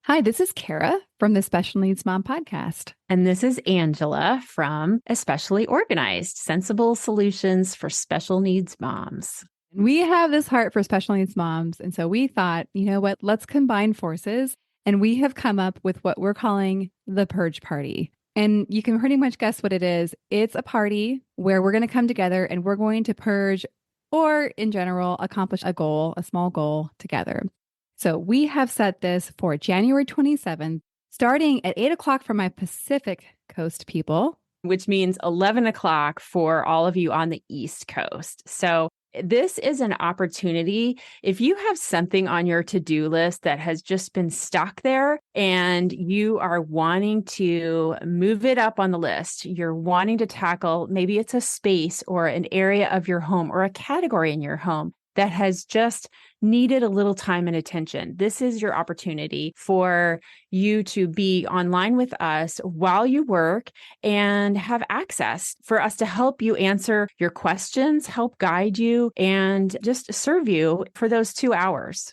Hi, this is Kara from the Special Needs Mom podcast. And this is Angela from Especially Organized, Sensible Solutions for Special Needs Moms. We have this heart for special needs moms. And so we thought, you know what, let's combine forces. And we have come up with what we're calling the Purge Party. And you can pretty much guess what it is. It's a party where we're going to come together and we're going to purge, or in general, accomplish a goal, a small goal together. So we have set this for January 27th, starting at 8 o'clock for my Pacific Coast people. Which means 11 o'clock for all of you on the East Coast. So this is an opportunity. If you have something on your to-do list that has just been stuck there and you are wanting to move it up on the list, you're wanting to tackle, maybe it's a space or an area of your home or a category in your home that has just needed a little time and attention. This is your opportunity for you to be online with us while you work and have access for us to help you answer your questions, help guide you, and just serve you for those 2 hours.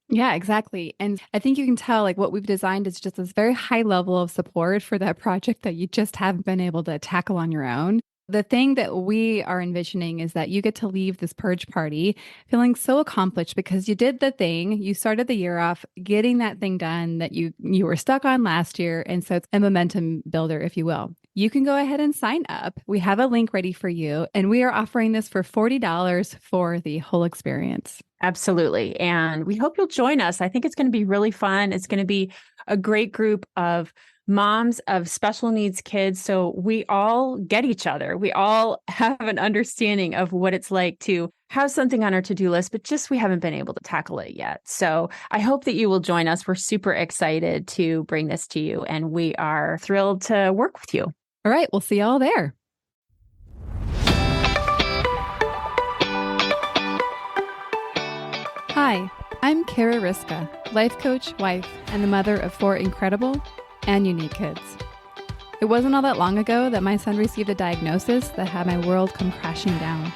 Yeah, exactly. And I think you can tell like what we've designed is just this very high level of support for that project that you just haven't been able to tackle on your own. The thing that we are envisioning is that you get to leave this purge party feeling so accomplished because you did the thing. You started the year off getting that thing done that you were stuck on last year. And so it's a momentum builder, if you will. You can go ahead and sign up. We have a link ready for you. And we are offering this for $40 for the whole experience. Absolutely. And we hope you'll join us. I think it's going to be really fun. It's going to be a great group of moms of special needs kids. So we all get each other. We all have an understanding of what it's like to have something on our to-do list, but just we haven't been able to tackle it yet. So I hope that you will join us. We're super excited to bring this to you, and we are thrilled to work with you. All right. We'll see you all there. Hi, I'm Kara Riska, life coach, wife, and the mother of 4 incredible and unique kids. It wasn't all that long ago that my son received a diagnosis that had my world come crashing down.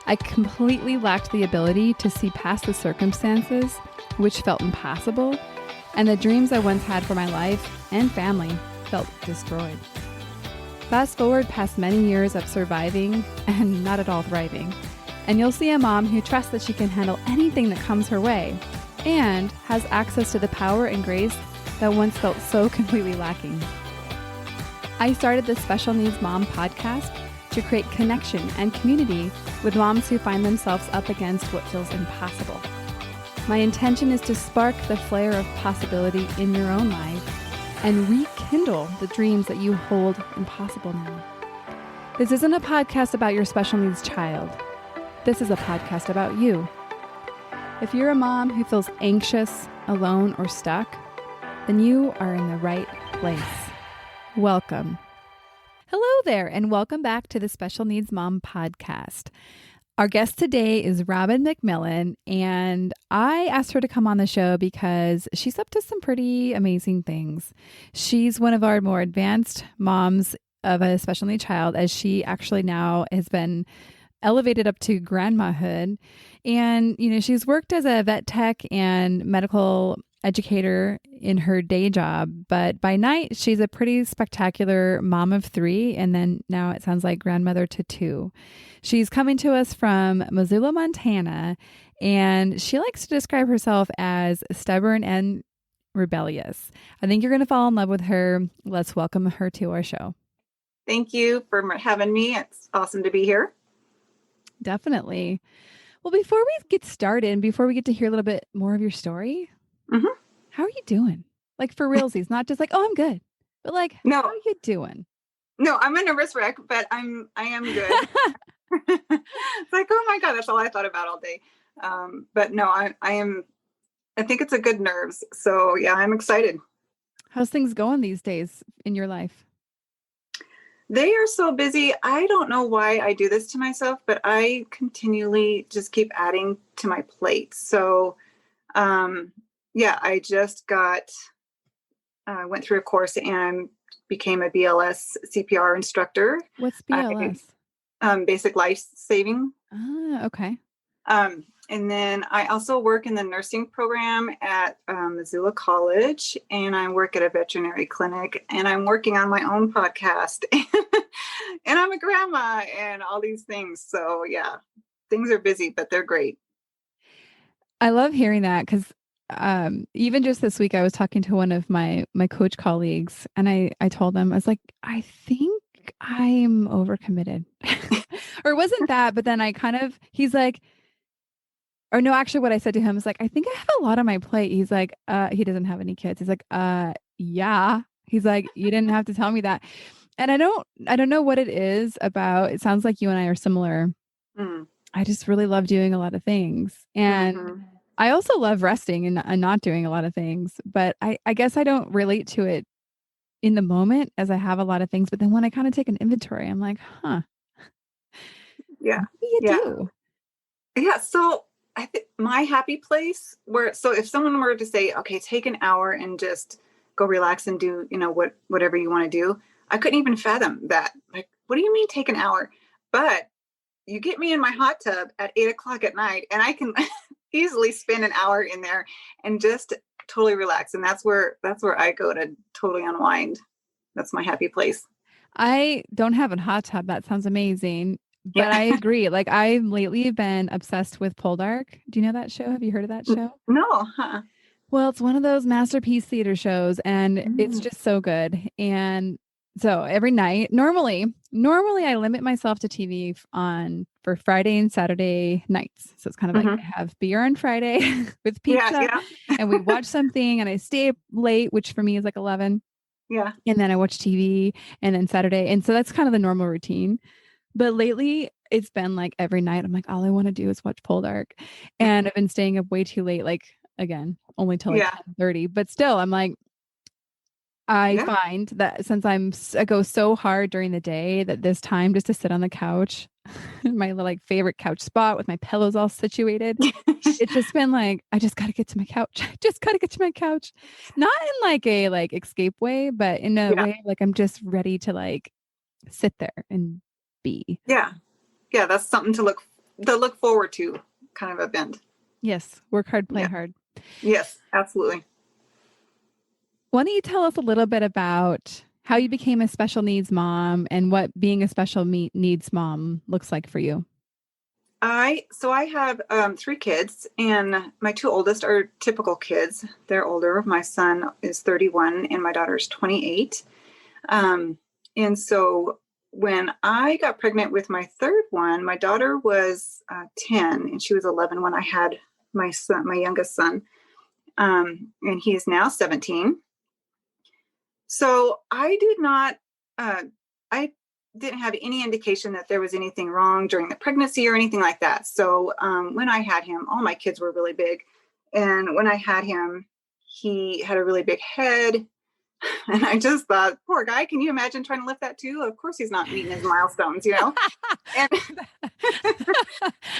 I completely lacked the ability to see past the circumstances, which felt impossible, and the dreams I once had for my life and family felt destroyed. Fast forward past many years of surviving and not at all thriving, and you'll see a mom who trusts that she can handle anything that comes her way and has access to the power and grace that once felt so completely lacking. I started the Special Needs Mom podcast to create connection and community with moms who find themselves up against what feels impossible. My intention is to spark the flare of possibility in your own life and rekindle the dreams that you hold impossible now. This isn't a podcast about your special needs child. This is a podcast about you. If you're a mom who feels anxious, alone, or stuck, then you are in the right place. Welcome. Hello there, and welcome back to the Special Needs Mom podcast. Our guest today is Robin MacMillan, and I asked her to come on the show because she's up to some pretty amazing things. She's one of our more advanced moms of a special needs child, as she actually now has been elevated up to grandmahood. And, she's worked as a vet tech and medical educator in her day job, but by night she's a pretty spectacular mom of 3, and then now it sounds like grandmother to 2. She's coming to us from Missoula, Montana, and she likes to describe herself as stubborn and rebellious. I think you're going to fall in love with her. Let's welcome her to our show. Thank you for having me. It's awesome to be here. Definitely. Well, before we get started and before we get to hear a little bit more of your story, how are you doing? Like for realsies, not just like, oh, I'm good, but like, no, how are you doing? No, I'm a nervous wreck, but I am good. It's like, oh my God, that's all I thought about all day. But no, I think it's a good nerves. So yeah, I'm excited. How's things going these days in your life? They are so busy. I don't know why I do this to myself, but I continually just keep adding to my plate. So, yeah, I just went through a course and became a BLS CPR instructor. What's BLS? Basic life saving. Ah, okay. And then I also work in the nursing program at Missoula College, and I work at a veterinary clinic, and I'm working on my own podcast, and I'm a grandma and all these things. So yeah, things are busy, but they're great. I love hearing that because even just this week, I was talking to one of my coach colleagues, and I told them, I was like, I think I'm overcommitted, or it wasn't that, but then he's like, or no, actually, what I said to him is like, I think I have a lot on my plate. He's like, he doesn't have any kids. He's like, yeah. He's like, you didn't have to tell me that, and I don't know what it is about. It sounds like you and I are similar. Mm. I just really love doing a lot of things, and Mm-hmm. I also love resting and not doing a lot of things, but I guess I don't relate to it in the moment as I have a lot of things. But then when I kind of take an inventory, I'm like, huh, Yeah. maybe you Yeah. do. Yeah. So I think my happy place so if someone were to say, okay, take an hour and just go relax and do, whatever you want to do, I couldn't even fathom that. Like, what do you mean take an hour? But you get me in my hot tub at 8:00 at night and I can easily spend an hour in there and just totally relax. And that's where I go to totally unwind. That's my happy place. I don't have a hot tub. That sounds amazing. But Yeah. I agree. Like I've lately been obsessed with Poldark. Do you know that show? Have you heard of that show? No. Huh. Well, it's one of those masterpiece theater shows, and it's Mm. just so good. And so every night, normally I limit myself to TV for Friday and Saturday nights. So it's kind of like Mm-hmm. I have beer on Friday with Yeah. pizza, Yeah. and we watch something, and I stay up late, which for me is like 11, Yeah. and then I watch TV, and then Saturday, and so that's kind of the normal routine. But lately, it's been like every night. I'm like, all I want to do is watch Poldark, and I've been staying up way too late. Like again, only till like Yeah. 10:30. But still, I'm like, I Yeah. find that since I go so hard during the day, that this time just to sit on the couch, my like favorite couch spot with my pillows all situated, it's just been like, I just got to get to my couch. I just got to get to my couch, not in like a like escape way, but in a Yeah. way like I'm just ready to like sit there and be. Yeah. Yeah. That's something to look forward to, kind of event. Yes, work hard, play Yeah. hard. Yes, absolutely. Why don't you tell us a little bit about how you became a special needs mom and what being a special needs mom looks like for you? I have 3 kids, and my 2 oldest are typical kids. They're older. My son is 31 and my daughter's 28. And so when I got pregnant with my third one, my daughter was 10 and she was 11 when I had my youngest son. And he is now 17. So I didn't have any indication that there was anything wrong during the pregnancy or anything like that. So when I had him, all my kids were really big. And when I had him, he had a really big head. And I just thought, poor guy, can you imagine trying to lift that too? Of course he's not meeting his milestones, And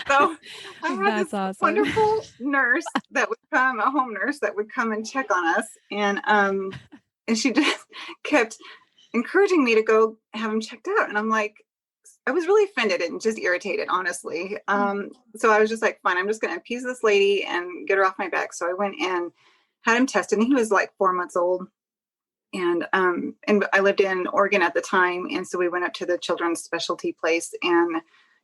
so I had That's this awesome. wonderful nurse that would come, a home nurse that would come and check on us. And she just kept encouraging me to go have him checked out. And I'm like, I was really offended and just irritated, honestly. So I was just like, fine, I'm just going to appease this lady and get her off my back. So I went and had him tested, and he was like 4 months old. And I lived in Oregon at the time. And so we went up to the children's specialty place, and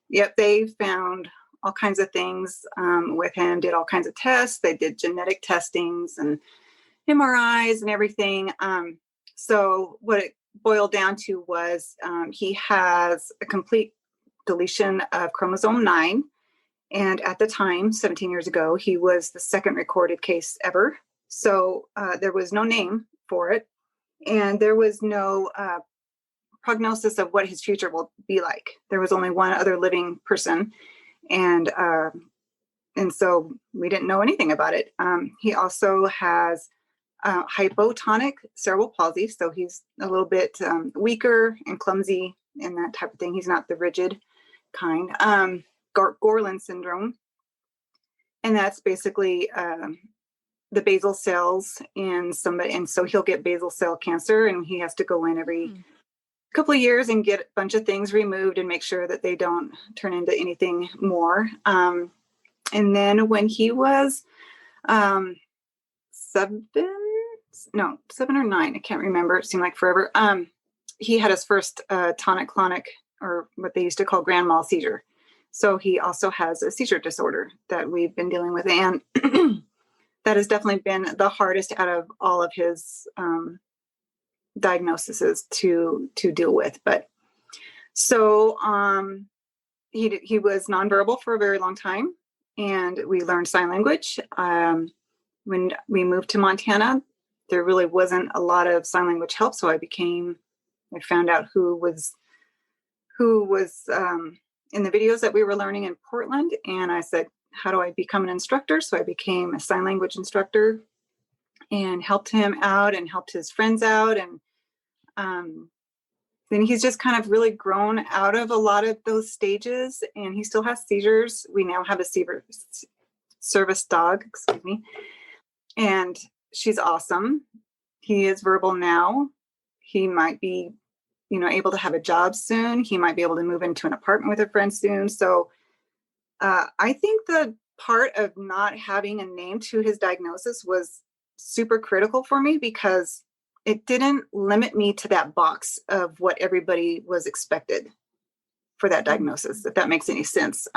yep, they found all kinds of things with him, did all kinds of tests. They did genetic testings and MRIs and everything. So what it boiled down to was he has a complete deletion of chromosome 9. And at the time, 17 years ago, he was the second recorded case ever. So there was no name for it. And there was no prognosis of what his future will be like. There was only one other living person. And so we didn't know anything about it. He also has hypotonic cerebral palsy. So he's a little bit weaker and clumsy and that type of thing. He's not the rigid kind. Gorlin syndrome. And that's basically the basal cells in somebody. And so he'll get basal cell cancer, and he has to go in every couple of years and get a bunch of things removed and make sure that they don't turn into anything more. And then when he was um, 7 or 9, I can't remember. It seemed like forever. He had his first tonic-clonic, or what they used to call grand mal seizure. So he also has a seizure disorder that we've been dealing with. And that has definitely been the hardest out of all of his diagnoses to deal with. But so he was nonverbal for a very long time, and we learned sign language. When we moved to Montana, there really wasn't a lot of sign language help, so I found out who was in the videos that we were learning in Portland, and I said, how do I become an instructor? So I became a sign language instructor and helped him out and helped his friends out. And then he's just kind of really grown out of a lot of those stages, and he still has seizures. We now have a service dog, excuse me, and she's awesome. He is verbal now. He might be, able to have a job soon. He might be able to move into an apartment with a friend soon. So I think the part of not having a name to his diagnosis was super critical for me, because it didn't limit me to that box of what everybody was expected for that diagnosis, if that makes any sense.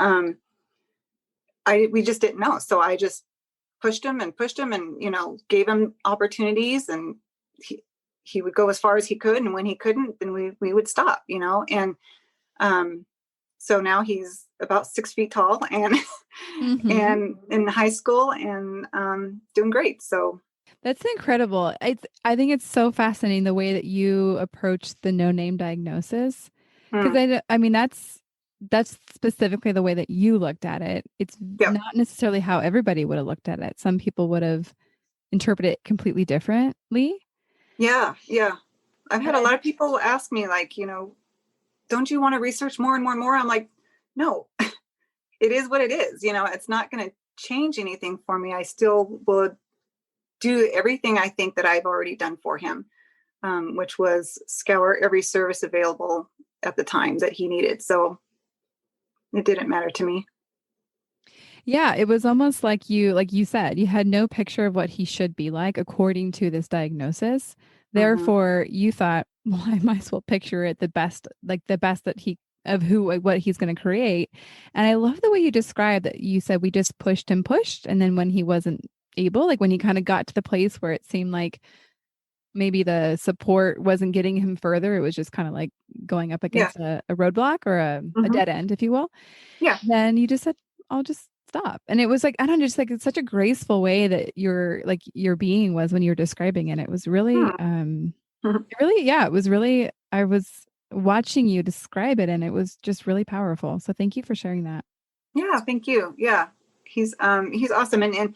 We just didn't know. So I just pushed him and gave him opportunities, and he would go as far as he could. And when he couldn't, then we would stop, and so now he's about 6 feet tall and and in high school and doing great. So that's incredible. I think it's so fascinating the way that you approach the no name diagnosis, because I mean that's specifically the way that you looked at it. It's not necessarily how everybody would have looked at it. Some people would have interpreted it completely differently. Yeah. I've had a lot of people ask me, like, don't you want to research more and more and more? I'm like, no, it is what it is. It's not going to change anything for me. I still would do everything I think that I've already done for him, which was scour every service available at the time that he needed. So it didn't matter to me. Yeah, it was almost like you said, you had no picture of what he should be like according to this diagnosis. Therefore, you thought, well, I might as well picture it the best that what he's going to create. And I love the way you described that. You said we just pushed, and then when he wasn't able, like when he kind of got to the place where it seemed like maybe the support wasn't getting him further, it was just kind of like going up against a roadblock or a dead end, if you will. Yeah. Then you just said, I'll just stop. And it was like, I don't know, just like it's such a graceful way that your being was when you were describing it. It was really, it was really, I was watching you describe it, and it was just really powerful. So thank you for sharing that. Yeah, thank you. Yeah. He's awesome. And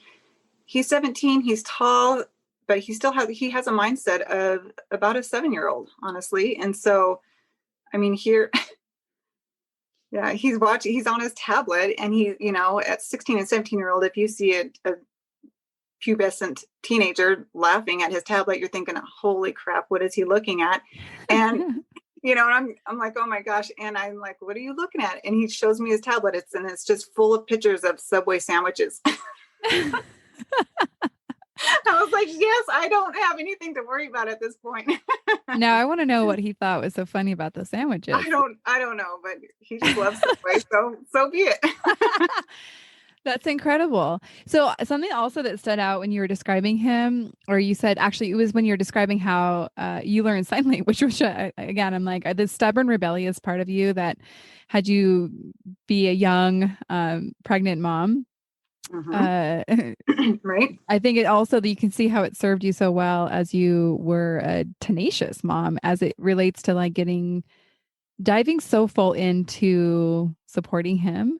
he's 17, he's tall, but he has a mindset of about a 7-year-old, honestly. And so, I mean, here, yeah, he's on his tablet, and he, at 16 and 17-year-old, if you see a pubescent teenager laughing at his tablet, you're thinking, holy crap, what is he looking at? And, and I'm like, oh my gosh. And I'm like, what are you looking at? And he shows me his tablet. It's just full of pictures of Subway sandwiches. I was like, yes, I don't have anything to worry about at this point. Now I want to know what he thought was so funny about the sandwiches. I don't know, but he just loves Subway, so be it. That's incredible. So something also that stood out when you were describing him, or you said, actually, it was when you were describing how you learned sign language, which again, I'm like, the stubborn, rebellious part of you that had you be a young pregnant mom. Right. I think it also that you can see how it served you so well as you were a tenacious mom, as it relates to like diving so full into supporting him.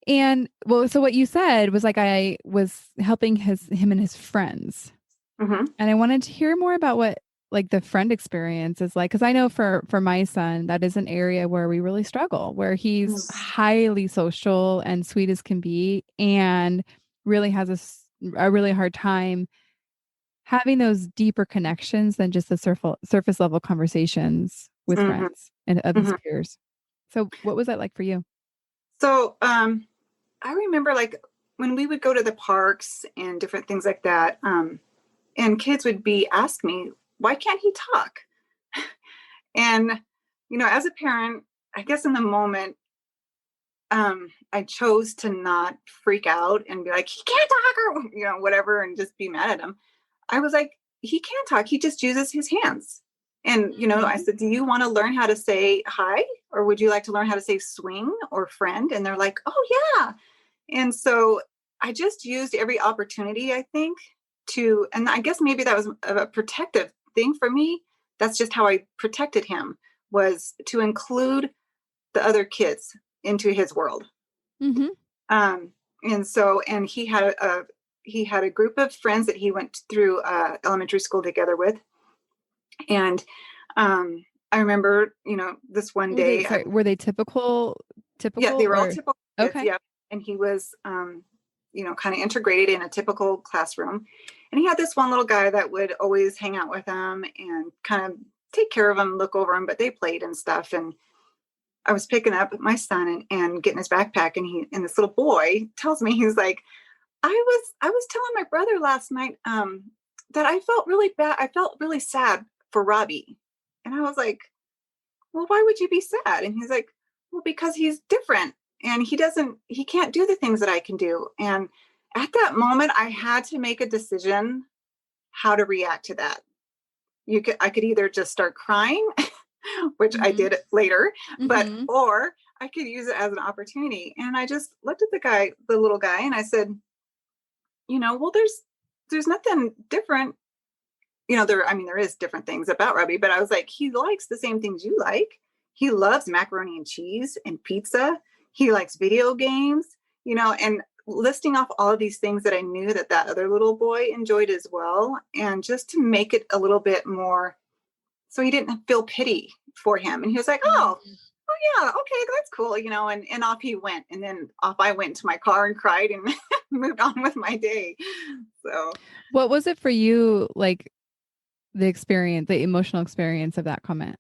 And well, so what you said was like, I was helping him and his friends. And I wanted to hear more about what like the friend experience is like, because I know for my son, that is an area where we really struggle, where he's highly social and sweet as can be, and really has a really hard time having those deeper connections than just the surface level conversations with friends and of his peers. So what was that like for you? So I remember like when we would go to the parks and different things like that, and kids would ask me, why can't he talk? And, as a parent, I guess in the moment, I chose to not freak out and be like, he can't talk or, whatever, and just be mad at him. I was like, he can't talk. He just uses his hands. And, I said, do you want to learn how to say hi? Or would you like to learn how to say swing or friend? And they're like, oh, yeah. And so I just used every opportunity, I think, and I guess maybe that was a protective thing for me. That's just how I protected him, was to include the other kids into his world. Mm-hmm. And he had a group of friends that he went through elementary school together with. And I remember, this one day. Were they typical? Yeah, they were all typical kids. Okay. Yeah. And he was, kind of integrated in a typical classroom. And he had this one little guy that would always hang out with him and kind of take care of him, look over him, but they played and stuff. And I was picking up my son and getting his backpack, and this little boy tells me, he's like, I was telling my brother last night that I felt really bad. I felt really sad for Robbie. And I was like, well, why would you be sad? And he's like, well, because he's different and he can't do the things that I can do. And at that moment, I had to make a decision how to react to that. I could either just start crying, which I did later, or I could use it as an opportunity. And I just looked at the little guy, and I said, well, there's nothing different. There is different things about Robbie, but I was like, he likes the same things you like. He loves macaroni and cheese and pizza. He likes video games, and listing off all of these things that I knew that other little boy enjoyed as well. And just to make it a little bit more, so he didn't feel pity for him. And he was like, oh yeah, okay, that's cool. And off he went. And then off I went into my car and cried and moved on with my day. So what was it for you? Like the emotional experience of that comment?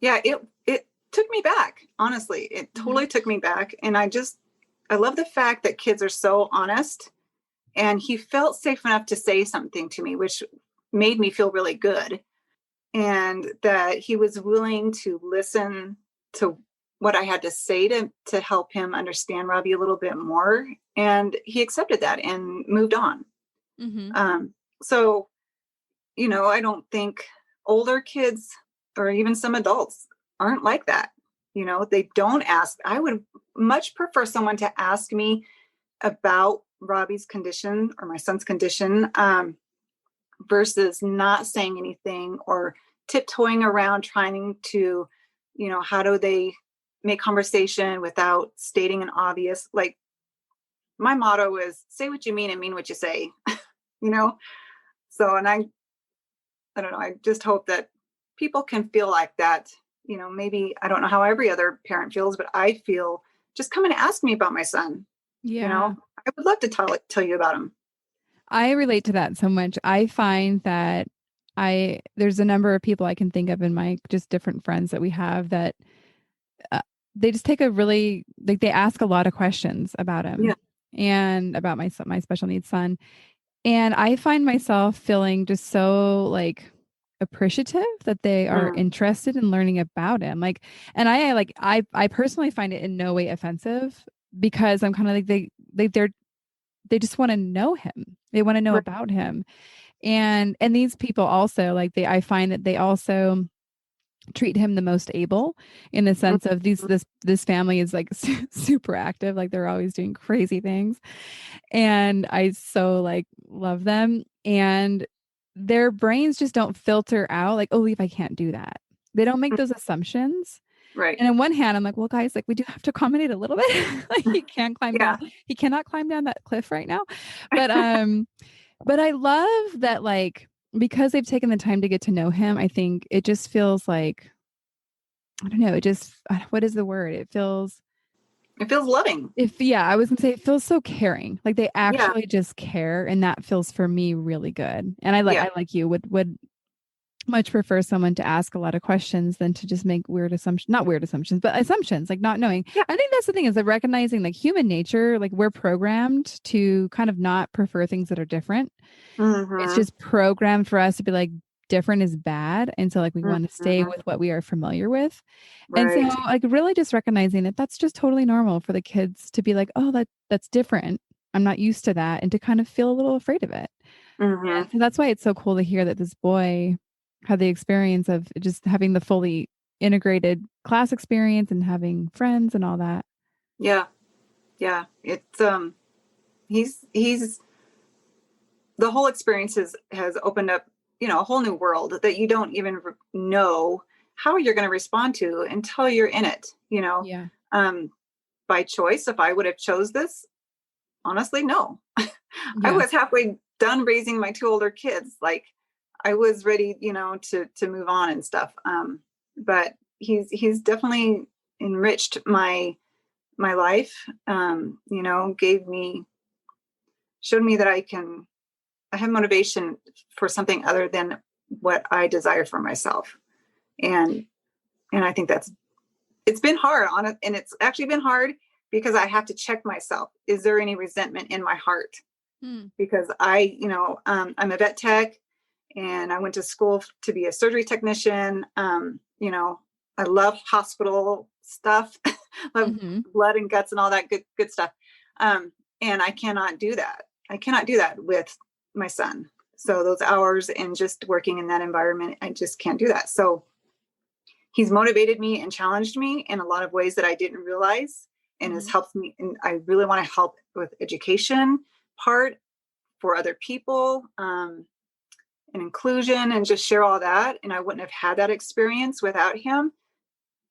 Yeah, it took me back. Honestly, it totally took me back. And I love the fact that kids are so honest, and he felt safe enough to say something to me, which made me feel really good. And that he was willing to listen to what I had to say to help him understand Robbie a little bit more. And he accepted that and moved on. So, I don't think older kids or even some adults aren't like that. They don't ask. I would much prefer someone to ask me about Robbie's condition or my son's condition versus not saying anything or tiptoeing around trying to, how do they make conversation without stating an obvious, like my motto is say what you mean and mean what you say, So, and I don't know, I just hope that people can feel like that. Maybe I don't know how every other parent feels, but I feel just come and ask me about my son. Yeah. I would love to tell you about him. I relate to that so much. I find that there's a number of people I can think of in my just different friends that we have that they just take they ask a lot of questions about him and about my special needs son. And I find myself feeling just so appreciative that they are interested in learning about him. And I personally find it in no way offensive, because I'm kind of they just want to know him. They want to know about him. And these people also I find that they also treat him the most able, in the sense of this family is super active. They're always doing crazy things. And I so love them, and their brains just don't filter out oh, Leaf, I can't do that. They don't make those assumptions. Right. And on one hand, I'm well, guys, we do have to accommodate a little bit. He can't climb down. He cannot climb down that cliff right now. But I love that because they've taken the time to get to know him, I think it just feels I don't know, what is the word? It feels loving. I was gonna say it feels so caring. They actually just care, and that feels for me really good. And I like you would much prefer someone to ask a lot of questions than to just make weird assumptions, not weird assumptions, but assumptions, like not knowing. Yeah. I think that's the thing, is that recognizing like human nature, like we're programmed to kind of not prefer things that are different. It's Mm-hmm. just programmed for us to be like, different is bad. And so like we want to stay Mm-hmm. with what we are familiar with. And so Right. like really just recognizing that that's just totally normal for the kids to be like, oh, that's different. I'm not used to that. And to kind of feel a little afraid of it. Mm-hmm. And so that's why it's so cool to hear that this boy had the experience of just having the fully integrated class experience and having friends and all that. Yeah. Yeah. It's he's the whole experience has opened up, a whole new world that you don't even know how you're going to respond to until you're in it, Yeah. um by choice. If I would have chose this, honestly, no. I Yeah. was halfway done raising my two older kids. Like I was ready, to move on and stuff. But he's definitely enriched my life. Showed me that I have motivation for something other than what I desire for myself. And I think it's been hard on it. And it's actually been hard because I have to check myself. Is there any resentment in my heart? Hmm. Because I'm a vet tech and I went to school to be a surgery technician. I love hospital stuff, love Mm-hmm. blood and guts and all that good stuff. And I cannot do that. I cannot do that with my son. So those hours and just working in that environment, I just can't do that. So he's motivated me and challenged me in a lot of ways that I didn't realize, and has helped me. And I really want to help with education part for other people, and inclusion, and just share all that. And I wouldn't have had that experience without him.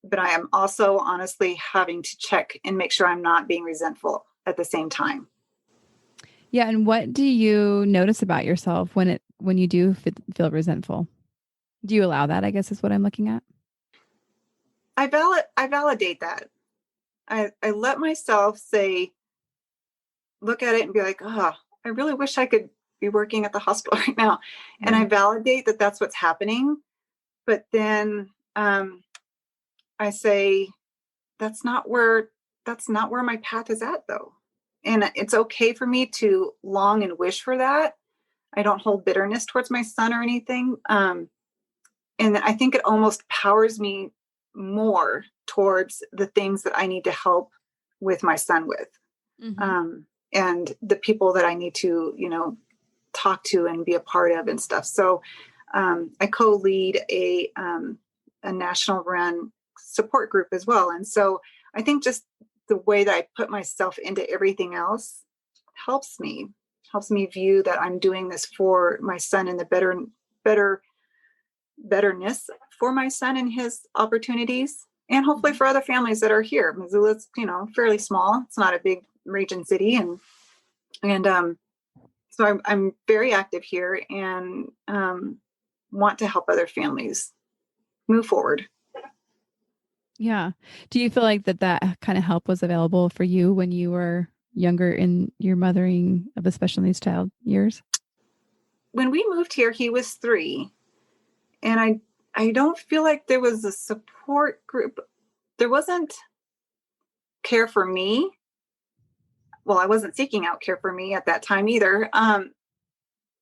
But I am also honestly having to check and make sure I'm not being resentful at the same time. Yeah. And what do you notice about yourself when you do feel resentful? Do you allow that, I guess is what I'm looking at? I validate that. I let myself look at it and be like, oh, I really wish I could be working at the hospital right now. Yeah. And I validate that that's what's happening. But then I say, that's not where my path is at, though. And it's okay for me to long and wish for that. I don't hold bitterness towards my son or anything. And I think it almost powers me more towards the things that I need to help with my son with. Mm-hmm. And the people that I need to, talk to and be a part of and stuff. So I co-lead a national run support group as well. And so I think just the way that I put myself into everything else helps me view that I'm doing this for my son and the betterness for my son and his opportunities, and hopefully for other families that are here. Missoula's, fairly small. It's not a big region city. And so I'm very active here and want to help other families move forward. Yeah. Do you feel like that kind of help was available for you when you were younger in your mothering of a special needs child years? When we moved here, he was 3. And I don't feel like there was a support group. There wasn't care for me. Well, I wasn't seeking out care for me at that time either.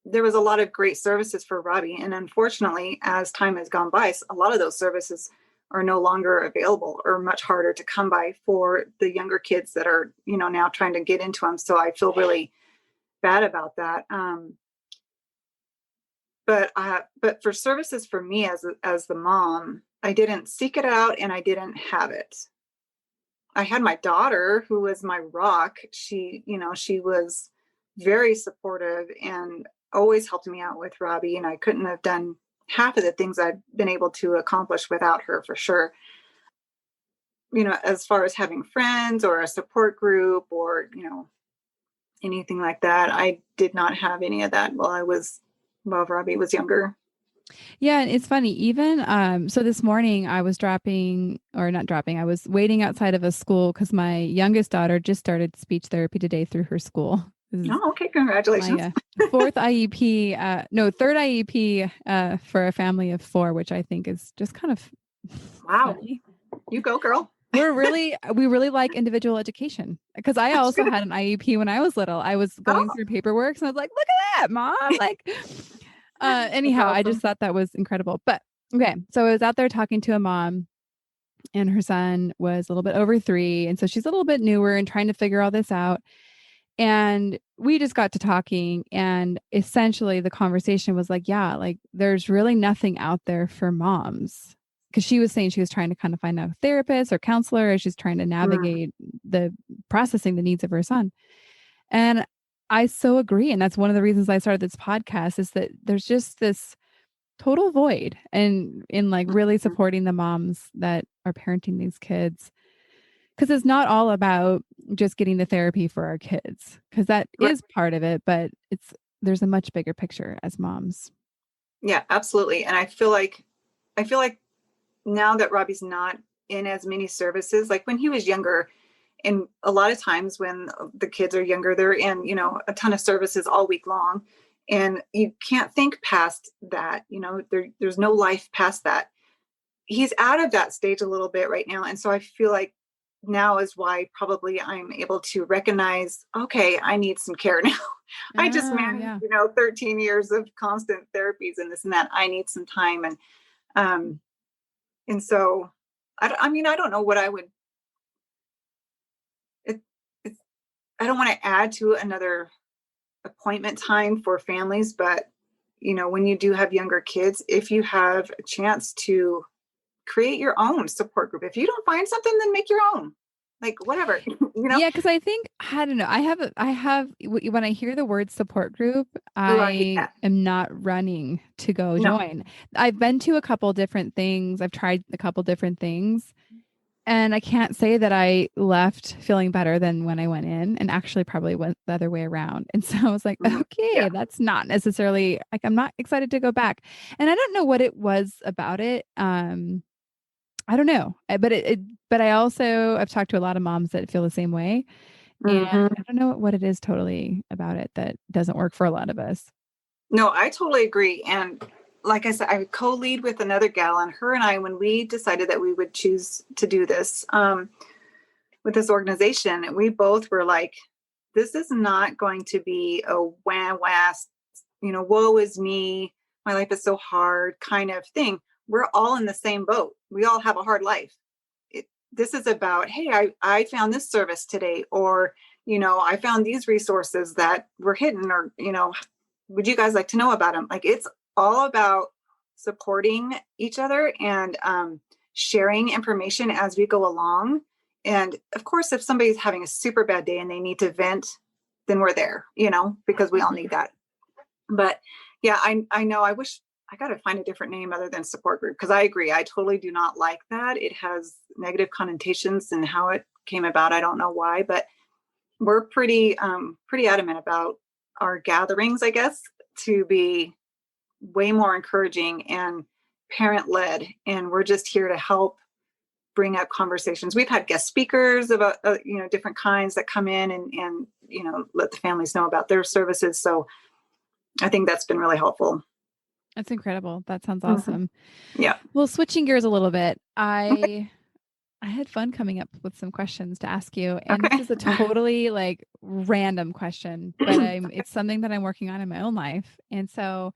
There was a lot of great services for Robbie. And unfortunately, as time has gone by, a lot of those services are no longer available or much harder to come by for the younger kids that are, now trying to get into them. So I feel really bad about that. But for services for me as the mom, I didn't seek it out and I didn't have it. I had my daughter, who was my rock. She was very supportive and always helped me out with Robbie. And I couldn't have done half of the things I've been able to accomplish without her, for sure. As far as having friends or a support group or, anything like that, I did not have any of that while Robbie was younger. Yeah, and it's funny, even so this morning I was I was waiting outside of a school because my youngest daughter just started speech therapy today through her school. This is Oh, okay. Congratulations. my third IEP for a family of 4, which I think is just kind of Wow. funny. You go, girl. We really like individual education, because I also had an IEP when I was little. I was going through paperwork and I was like, look at that, Mom. Like, anyhow, I just thought that was incredible. But okay. So I was out there talking to a mom, and her son was a little bit over 3. And so she's a little bit newer and trying to figure all this out. And we just got to talking, and essentially the conversation was like, yeah, like there's really nothing out there for moms. Because she was saying she was trying to kind of find a therapist or counselor as she's trying to navigate the processing the needs of her son. And I so agree. And that's one of the reasons I started this podcast, is that there's just this total void and in like really supporting the moms that are parenting these kids. Because it's not all about just getting the therapy for our kids, because that is part of it, but there's a much bigger picture as moms. Yeah, absolutely. And I feel like now that Robbie's not in as many services, like when he was younger, and a lot of times when the kids are younger, they're in, a ton of services all week long, and you can't think past that, there's no life past that. He's out of that stage a little bit right now. And so I feel like now is why probably I'm able to recognize, okay, I need some care now. I just managed, 13 years of constant therapies and this and that. I need some time. And so, I don't know what I would, I don't want to add to another appointment time for families, but when you do have younger kids, if you have a chance to create your own support group, if you don't find something, then make your own, like whatever, Yeah. Cause I think, I don't know. I have, when I hear the word support group, I am not running to go join. I've been to a couple different things. I've tried a couple different things, and I can't say that I left feeling better than when I went in, and actually probably went the other way around. And so I was like, okay, that's not necessarily like, I'm not excited to go back. And I don't know what it was about it. I don't know, but I also, I've talked to a lot of moms that feel the same way. And I don't know what it is totally about it that doesn't work for a lot of us. No, I totally agree. And like I said, I co-lead with another gal, and her and I, when we decided that we would choose to do this with this organization, we both were like, this is not going to be a wah, woe is me, my life is so hard kind of thing. We're all in the same boat. We all have a hard life. This is about, hey, I found this service today, or, I found these resources that were hidden, or, would you guys like to know about them? Like, it's all about supporting each other and sharing information as we go along. And of course, if somebody's having a super bad day and they need to vent, then we're there, because we all need that. But yeah, I know, I wish I got to find a different name other than support group, because I agree. I totally do not like that. It has negative connotations, and how it came about, I don't know why, but we're pretty adamant about our gatherings, I guess, to be way more encouraging and parent led. And we're just here to help bring up conversations. We've had guest speakers about, different kinds that come in and let the families know about their services. So I think that's been really helpful. That's incredible. That sounds awesome. Yeah. Well, switching gears a little bit, I had fun coming up with some questions to ask you. And this is a totally like random question, but it's something that I'm working on in my own life. And so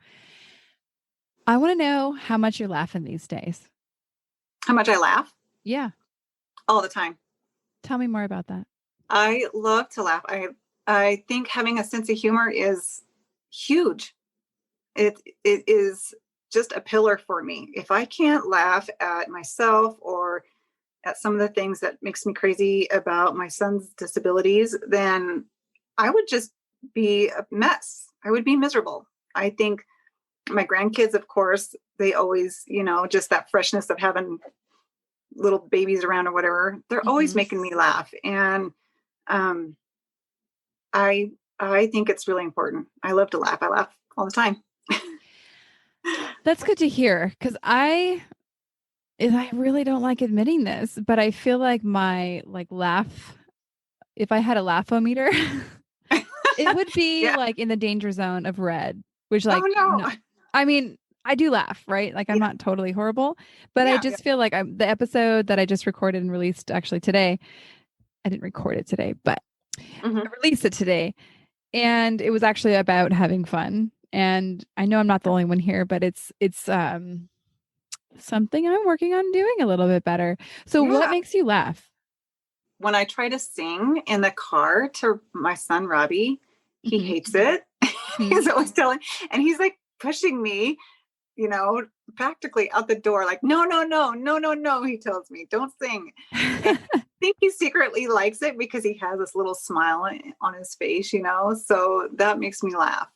I want to know how much you're laughing these days. How much I laugh? Yeah. All the time. Tell me more about that. I love to laugh. I think having a sense of humor is huge. It is just a pillar for me. If I can't laugh at myself or at some of the things that makes me crazy about my son's disabilities, then I would just be a mess. I would be miserable. I think my grandkids, of course, they always, just that freshness of having little babies around or whatever, they're always making me laugh. And I think it's really important. I love to laugh. I laugh all the time. That's good to hear, because I really don't like admitting this, but I feel like my laugh, if I had a laugh-o-meter, It would be Yeah. like in the danger zone of red, which Oh no, no. I mean, I do laugh, right? Like I'm Yeah. not totally horrible, but I Yeah. Yeah. just feel like the episode that I just recorded and released actually today, I didn't record it today, but I Mhm. released it today. And it was actually about having fun. And I know I'm not the only one here, but it's something I'm working on doing a little bit better. So what Yeah. makes you laugh? When I try to sing in the car to my son Robbie, he Mhm, hates it. mhm. He's always telling, and he's like pushing me, practically out the door, like, no, no, no, no, no, no. He tells me, don't sing. And I think he secretly likes it because he has this little smile on his face. So that makes me laugh.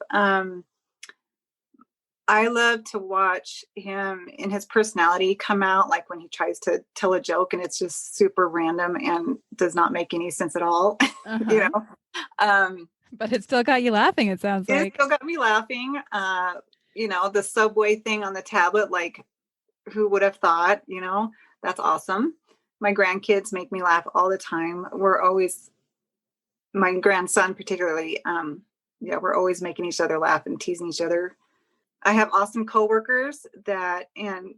I love to watch him in his personality come out, like when he tries to tell a joke and it's just super random and does not make any sense at all. you Uh-huh. know, um, But it still got you laughing, it sounds it like. still got me laughing. The subway thing on the tablet, like who would have thought, that's awesome. My grandkids make me laugh all the time. My grandson particularly, yeah, we're always making each other laugh and teasing each other. I have awesome coworkers and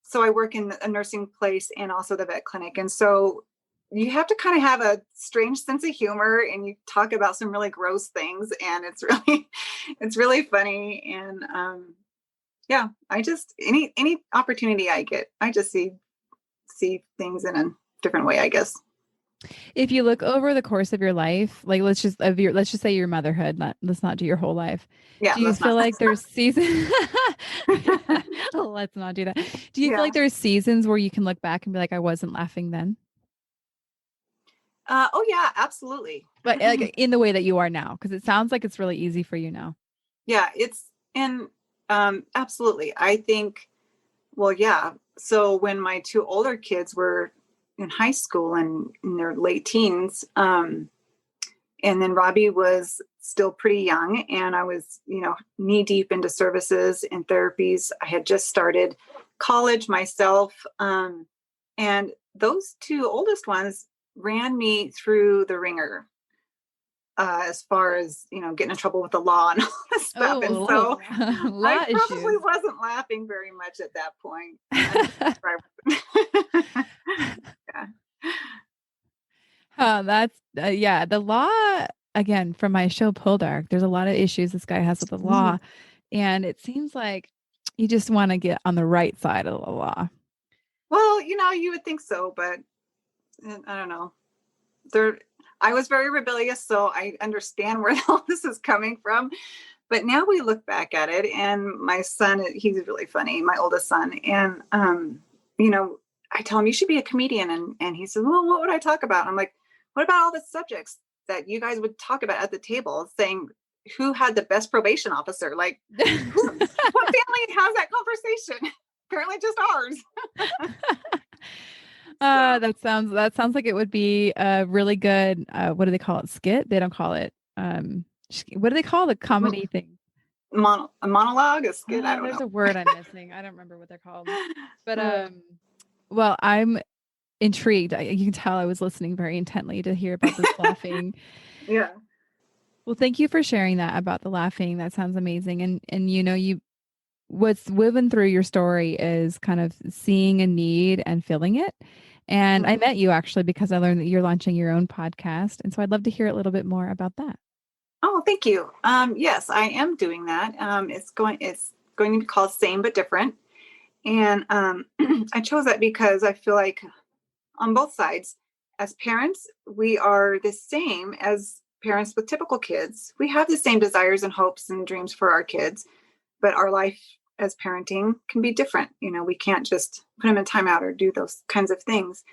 so I work in a nursing place and also the vet clinic. And so you have to kind of have a strange sense of humor and you talk about some really gross things and it's really funny. And, yeah, I just, any opportunity I get, I just see things in a different way, I guess. If you look over the course of your life, like let's just say your motherhood, let's not do your whole life. Yeah, Do you let's not. feel like there's seasons let's not do that. Do you feel Yeah. like there's seasons where you can look back and be like, I wasn't laughing then? Oh yeah, absolutely. But like in the way that you are now, because it sounds like it's really easy for you now. Yeah, and absolutely. I think, well, yeah. So when my two older kids were in high school and in their late teens, and then Robbie was still pretty young, and I was, knee deep into services and therapies. I had just started college myself, and those two oldest ones ran me through the ringer as far as getting in trouble with the law and all this stuff. And Oh, so I law probably issues. wasn't laughing very much at that point. Yeah. That's yeah. The law again from my show Pull Dark. There's a lot of issues this guy has with the law, Mhm. and it seems like you just want to get on the right side of the law. Well, you would think so, but I don't know. There, I was very rebellious, so I understand where all this is coming from. But now we look back at it, and my son, he's really funny, my oldest son, and I tell him you should be a comedian, and he says, well, what would I talk about? And I'm like, what about all the subjects that you guys would talk about at the table, saying who had the best probation officer? Like, what family has that conversation? Apparently, just ours. So, that sounds like it would be a really good what do they call it? Skit? They don't call it what do they call the comedy thing? a monologue, a skit, I don't There's know. a word I'm missing. I don't remember what they're called. But well, I'm intrigued. You can tell I was listening very intently to hear about this laughing. Yeah. Well, thank you for sharing that about the laughing. That sounds amazing. And you what's woven through your story is kind of seeing a need and filling it. And I Mhm. met you actually because I learned that you're launching your own podcast. And so I'd love to hear a little bit more about that. Oh, thank you. Yes, I am doing that. It's going to be called Same but Different. And I chose that because I feel like on both sides, as parents, we are the same as parents with typical kids. We have the same desires and hopes and dreams for our kids, but our life as parenting can be different. We can't just put them in timeout or do those kinds of things.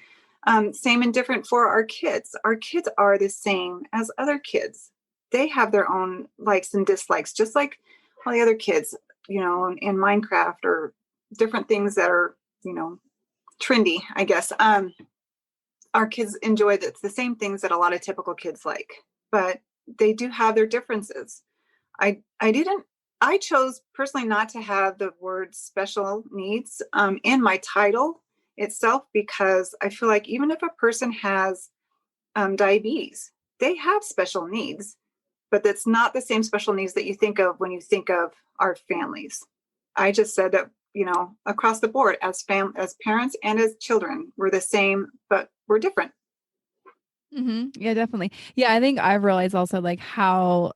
Same and different for our kids. Our kids are the same as other kids. They have their own likes and dislikes, just like all the other kids, in Minecraft or different things that are, trendy, I guess. Our kids enjoy the same things that a lot of typical kids like, but they do have their differences. I didn't. I chose personally not to have the word special needs in my title itself because I feel like even if a person has diabetes, they have special needs. but that's not the same special needs that you think of when you think of our families. I just said that, across the board as parents and as children, we're the same, but we're different. Mm-hmm. Yeah, definitely. Yeah, I think I've realized also like how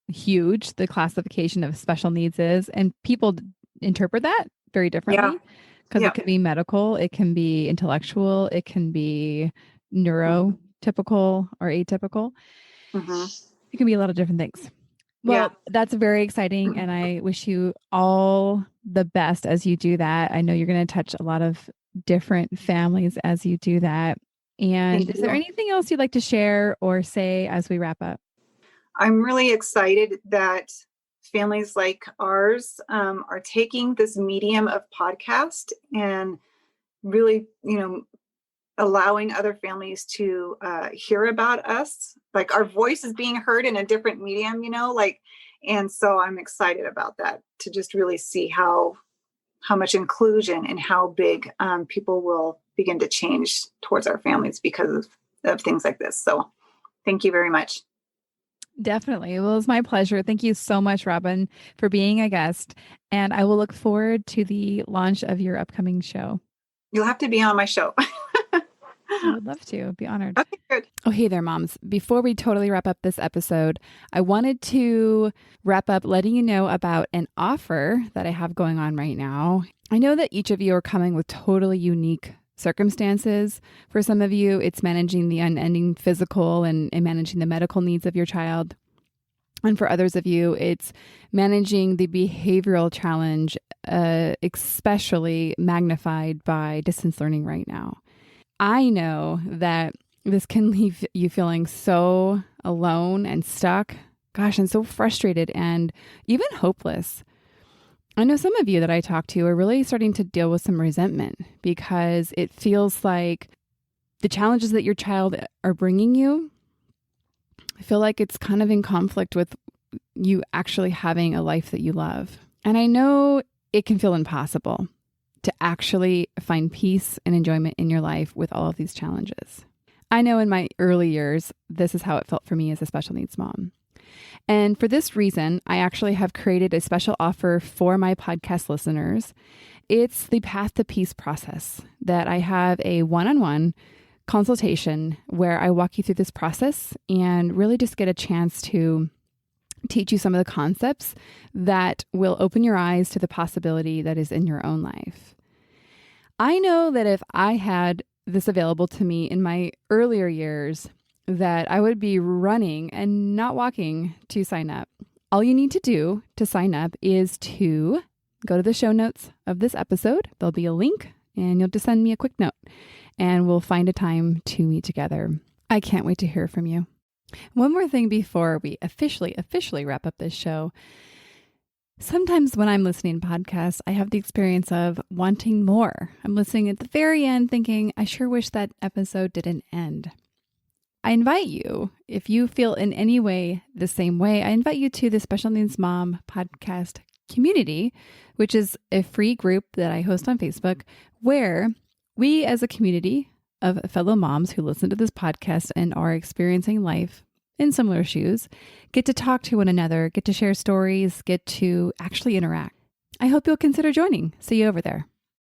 huge the classification of special needs is, and people interpret that very differently because it can be medical, it can be intellectual, it can be neurotypical or atypical. It can be a lot of different things. Well, that's very exciting, and I wish you all the best as you do that. I know you're going to touch a lot of different families as you do that. And is there anything else you'd like to share or say as we wrap up? I'm really excited that families like ours are taking this medium of podcast and really, allowing other families to hear about us. Like our voice is being heard in a different medium, and so I'm excited about that, to just really see how much inclusion and how big people will begin to change towards our families because of things like this. So thank you very much. Definitely. Well, it's my pleasure. Thank you so much, Robin, for being a guest. And I will look forward to the launch of your upcoming show. You'll have to be on my show. I would love to. Be honored. Okay, good. Oh, hey there, moms. Before we totally wrap up this episode, I wanted to wrap up letting you know about an offer that I have going on right now. I know that each of you are coming with totally unique circumstances. For some of you, it's managing the unending physical and managing the medical needs of your child. And for others of you, it's managing the behavioral challenge, especially magnified by distance learning right now. I know that this can leave you feeling so alone and stuck, and so frustrated and even hopeless. I know some of you that I talk to are really starting to deal with some resentment because it feels like the challenges that your child are bringing you, I feel like it's kind of in conflict with you actually having a life that you love. And I know it can feel impossible to actually find peace and enjoyment in your life with all of these challenges. I know in my early years, this is how it felt for me as a special needs mom. And for this reason, I actually have created a special offer for my podcast listeners. It's the Path to Peace process that I have a one-on-one consultation where I walk you through this process and really just get a chance to teach you some of the concepts that will open your eyes to the possibility that is in your own life. I know that if I had this available to me in my earlier years, that I would be running and not walking to sign up. All you need to do to sign up is to go to the show notes of this episode. There'll be a link and you'll just send me a quick note and we'll find a time to meet together. I can't wait to hear from you. One more thing before we officially wrap up this show. Sometimes when I'm listening to podcasts, I have the experience of wanting more. I'm listening at the very end thinking, I sure wish that episode didn't end. I invite you, if you feel in any way the same way, I invite you to the Special Needs Mom podcast community, which is a free group that I host on Facebook, where we as a community of fellow moms who listen to this podcast and are experiencing life in similar shoes, get to talk to one another, get to share stories, get to actually interact. I hope you'll consider joining. See you over there.